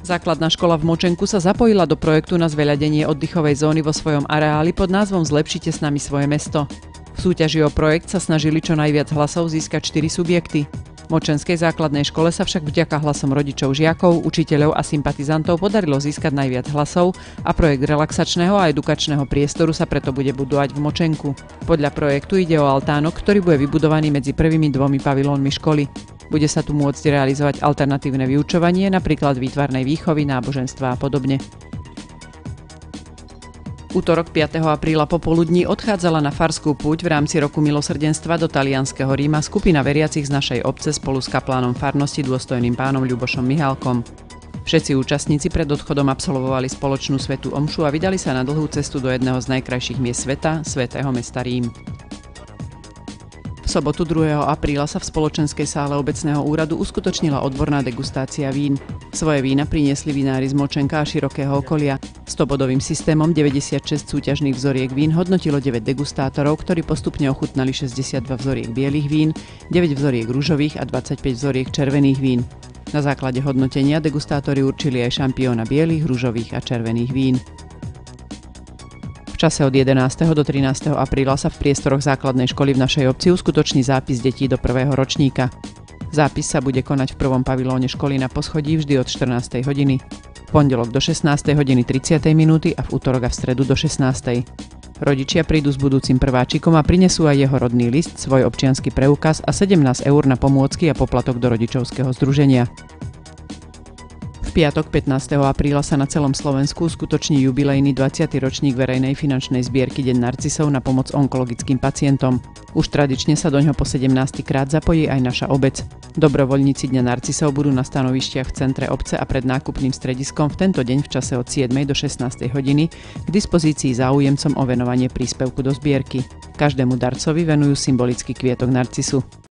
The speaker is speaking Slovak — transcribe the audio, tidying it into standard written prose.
Základná škola v Močenku sa zapojila do projektu na zveľadenie oddychovej zóny vo svojom areáli pod názvom Zlepšite s nami svoje mesto. V súťaži o projekt sa snažili čo najviac hlasov získať 4 subjekty. V Močenskej základnej škole sa však vďaka hlasom rodičov, žiakov, učiteľov a sympatizantov podarilo získať najviac hlasov a projekt relaxačného a edukačného priestoru sa preto bude budovať v Močenku. Podľa projektu ide o altánok, ktorý bude vybudovaný medzi prvými 2 pavilónmi školy. Bude sa tu môcť realizovať alternatívne vyučovanie, napríklad výtvarnej výchovy, náboženstva a podobne. Útorok 5. apríla popoludní odchádzala na farskú púť v rámci roku milosrdenstva do talianskeho Ríma skupina veriacich z našej obce spolu s kaplánom farnosti dôstojným pánom Ľubošom Mihálkom. Všetci účastníci pred odchodom absolvovali spoločnú svätú omšu a vydali sa na dlhú cestu do jedného z najkrajších miest sveta, svätého mesta Rím. V sobotu 2. apríla sa v spoločenskej sále obecného úradu uskutočnila odborná degustácia vín. Svoje vína priniesli vinári z Močenka a širokého okolia. 100-bodovým systémom 96 súťažných vzoriek vín hodnotilo 9 degustátorov, ktorí postupne ochutnali 62 vzoriek bielých vín, 9 vzoriek ružových a 25 vzoriek červených vín. Na základe hodnotenia degustátori určili aj šampióna bielých, ružových a červených vín. V čase od 11. do 13. apríla sa v priestoroch základnej školy v našej obci uskutoční zápis detí do 1. ročníka. Zápis sa bude konať v prvom pavilóne školy na poschodí vždy od 14. hodiny. V pondelok do 16. hodiny 30. minúty a v útorok a v stredu do 16. Rodičia prídu s budúcim prváčikom a prinesú aj jeho rodný list, svoj občiansky preukaz a 17 eur na pomôcky a poplatok do rodičovského združenia. V piatok 15. apríla sa na celom Slovensku uskutoční jubilejný 20. ročník verejnej finančnej zbierky Deň narcisov na pomoc onkologickým pacientom. Už tradične sa doňho po 17. krát zapojí aj naša obec. Dobrovoľníci Dňa narcisov budú na stanovištiach v centre obce a pred nákupným strediskom v tento deň v čase od 7. do 16. hodiny k dispozícii záujemcom o venovanie príspevku do zbierky. Každému darcovi venujú symbolický kvietok narcisu.